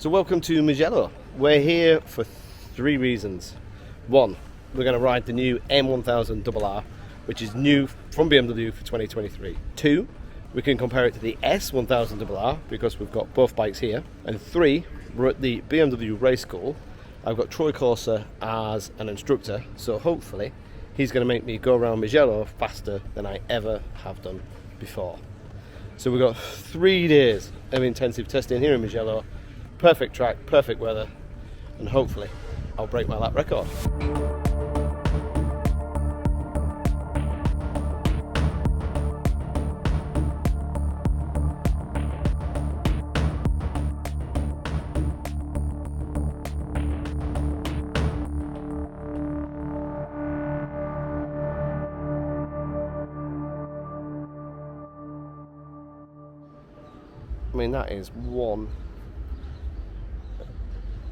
So welcome to Mugello. We're here for three reasons. One, we're going to ride the new M1000RR, which is new from BMW for 2023. Two, we can compare it to the S1000RR because we've got both bikes here. And three, we're at the BMW Race School. I've got Troy Corser as an instructor, so hopefully he's going to make me go around Mugello faster than I ever have done before. So we've got 3 days of intensive testing here in Mugello. Perfect track, perfect weather, and hopefully I'll break my lap record. I mean, that is one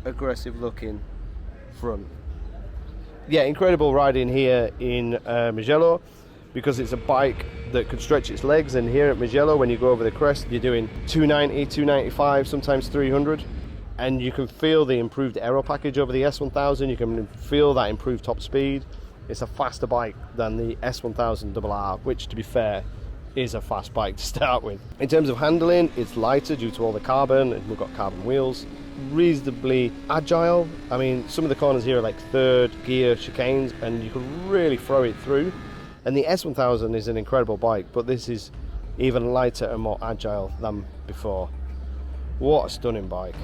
aggressive looking front. Yeah, incredible riding here in Mugello because it's a bike that could stretch its legs, and here at Mugello when you go over the crest you're doing 290, 295, sometimes 300, and you can feel the improved aero package over the S1000. You can feel that improved top speed. It's a faster bike than the S1000RR, which, to be fair, is a fast bike to start with. In terms of handling, it's lighter due to all the carbon, and we've got carbon wheels. Reasonably agile. I mean, some of the corners here are like third gear chicanes and you can really throw it through. And the S1000 is an incredible bike, but this is even lighter and more agile than before. What a stunning bike.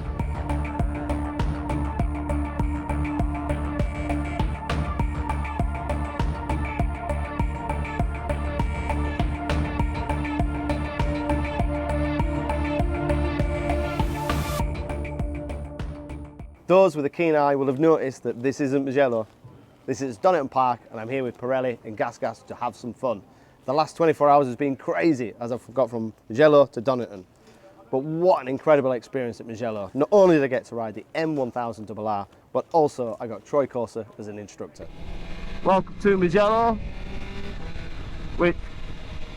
Those with a keen eye will have noticed that this isn't Mugello. This is Donington Park, and I'm here with Pirelli and Gas to have some fun. The last 24 hours has been crazy as I've got from Mugello to Donington. But what an incredible experience at Mugello. Not only did I get to ride the M1000RR, but also I got Troy Corser as an instructor. Welcome to Mugello, which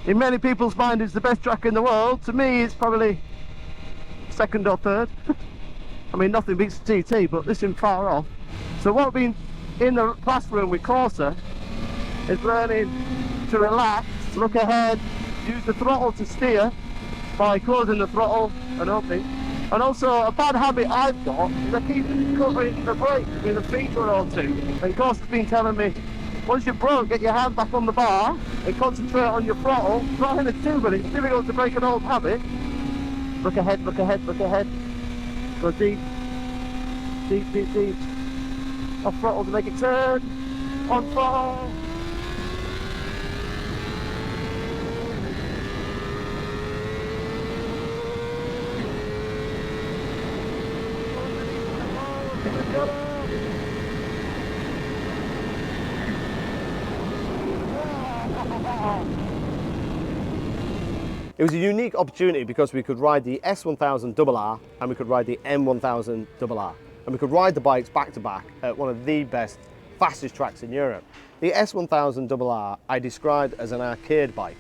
in many people's mind is the best track in the world. To me, it's probably second or third. I mean, nothing beats the TT, but this isn't far off. So what we've been in the classroom with Corser is learning to relax, look ahead, use the throttle to steer by closing the throttle and opening. And also, a bad habit I've got is I keep covering the brake with a feature or two. And Corser's been telling me, once you're broke, get your hand back on the bar and concentrate on your throttle. Not in a two, but it's difficult to break an old habit. Look ahead, look ahead, look ahead. Go deep, deep, deep, deep. Off throttle to make it turn. On throttle. It was a unique opportunity because we could ride the S1000RR and we could ride the M1000RR, and we could ride the bikes back to back at one of the best, fastest tracks in Europe. The S1000RR I described as an arcade bike.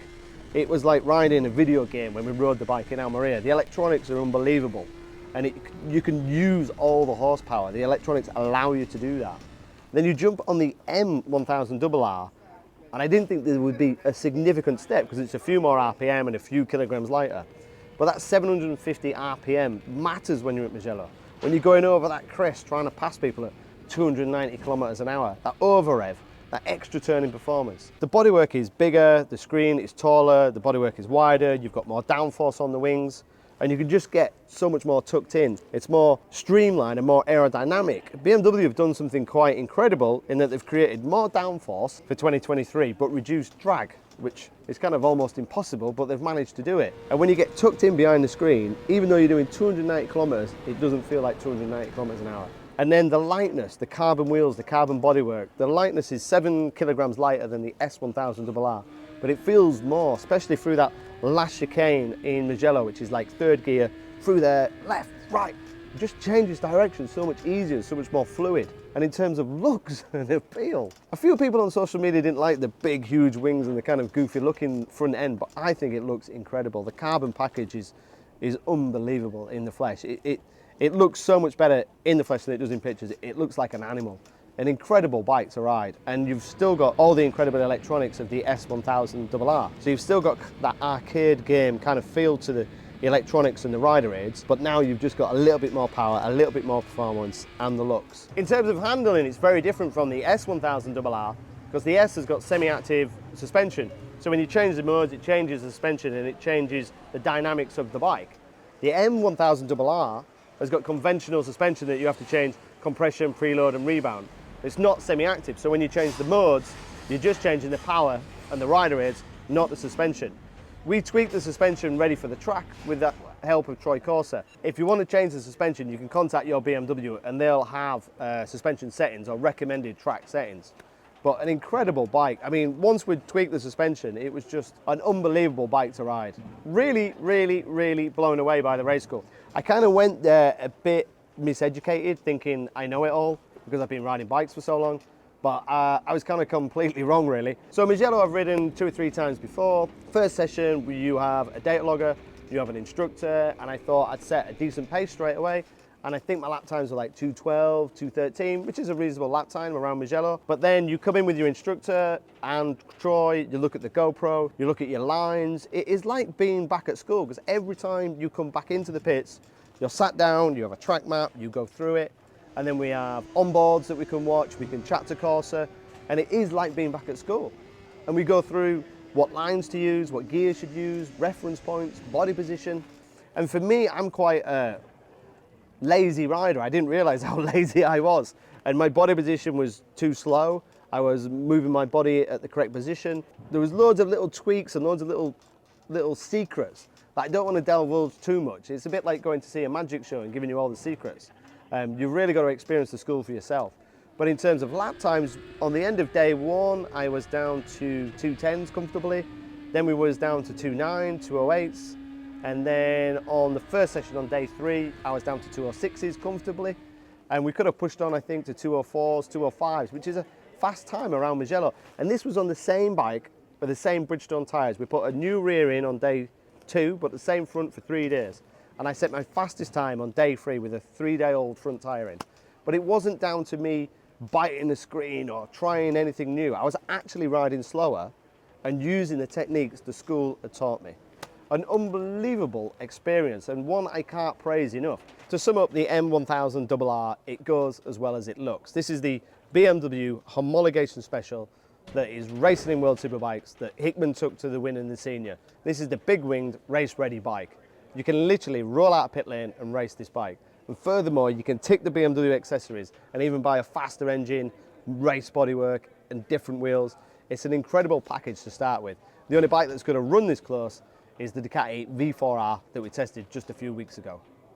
It was like riding a video game when we rode the bike in Almeria. The electronics are unbelievable, and you can use all the horsepower. The electronics allow you to do that. Then you jump on the M1000RR, and I didn't think there would be a significant step because it's a few more RPM and a few kilograms lighter. But that 750 RPM matters when you're at Mugello. When you're going over that crest trying to pass people at 290 kilometers an hour, that over rev, that extra turning performance. The bodywork is bigger, the screen is taller, the bodywork is wider, you've got more downforce on the wings, and you can just get so much more tucked in. It's more streamlined and more aerodynamic. BMW have done something quite incredible in that they've created more downforce for 2023, but reduced drag, which is kind of almost impossible, but they've managed to do it. And when you get tucked in behind the screen, even though you're doing 290 kilometers, it doesn't feel like 290 kilometers an hour. And then the lightness, the carbon wheels, the carbon bodywork, the lightness is 7 kilograms lighter than the S1000RR, but it feels more, especially through that last chicane in Mugello, which is like third gear, through there, left, right. It just changes direction so much easier, so much more fluid. And in terms of looks and appeal, a few people on social media didn't like the big, huge wings and the kind of goofy looking front end, but I think it looks incredible. The carbon package is unbelievable in the flesh. It looks so much better in the flesh than it does in pictures. It looks like an animal. An incredible bike to ride, and you've still got all the incredible electronics of the S1000RR. So you've still got that arcade game kind of feel to the electronics and the rider aids, but now you've just got a little bit more power, a little bit more performance, and the looks. In terms of handling, it's very different from the S1000RR because the S has got semi-active suspension. So when you change the modes, it changes the suspension and it changes the dynamics of the bike. The M1000RR has got conventional suspension that you have to change compression, preload, and rebound. It's not semi-active, so when you change the modes, you're just changing the power and the rider aids, not the suspension. We tweaked the suspension ready for the track with the help of Troy Corser. If you want to change the suspension, you can contact your BMW and they'll have suspension settings or recommended track settings. But an incredible bike. I mean, once we'd tweaked the suspension, it was just an unbelievable bike to ride. Really, really, really blown away by the race school. I kind of went there a bit miseducated, thinking I know it all, because I've been riding bikes for so long, but I was kind of completely wrong really. So Mugello I've ridden 2 or 3 times before. First session you have a data logger, you have an instructor, and I thought I'd set a decent pace straight away, and I think my lap times were like 2:12, 2:13, which is a reasonable lap time around Mugello. But then you come in with your instructor and Troy, you look at the GoPro, you look at your lines. It is like being back at school, because every time you come back into the pits, you're sat down, you have a track map, you go through it, and then we have onboards that we can watch, we can chat to Corser, and it is like being back at school. And we go through what lines to use, what gear you should use, reference points, body position. And for me, I'm quite a lazy rider. I didn't realize how lazy I was. And my body position was too slow. I was moving my body at the correct position. There was loads of little tweaks and loads of little secrets that I don't want to divulge too much. It's a bit like going to see a magic show and giving you all the secrets. You've really got to experience the school for yourself. But in terms of lap times, on the end of day 1, I was down to 2:10s comfortably. Then we was down to 2:09, 2:08s. And then on the first session on day 3, I was down to 2:06s comfortably. And we could have pushed on, I think, to 2:04s, 2:05s, which is a fast time around Mugello. And this was on the same bike with the same Bridgestone tyres. We put a new rear in on day 2, but the same front for 3 days. And I set my fastest time on day 3 with a 3-day-old front tyre in. But it wasn't down to me biting the screen or trying anything new. I was actually riding slower and using the techniques the school had taught me. An unbelievable experience, and one I can't praise enough. To sum up the M1000RR, it goes as well as it looks. This is the BMW homologation special that is racing in World Superbikes that Hickman took to the win in the senior. This is the big-winged, race-ready bike. You can literally roll out a pit lane and race this bike. And furthermore, you can tick the BMW accessories and even buy a faster engine, race bodywork, and different wheels. It's an incredible package to start with. The only bike that's going to run this close is the Ducati V4R that we tested just a few weeks ago.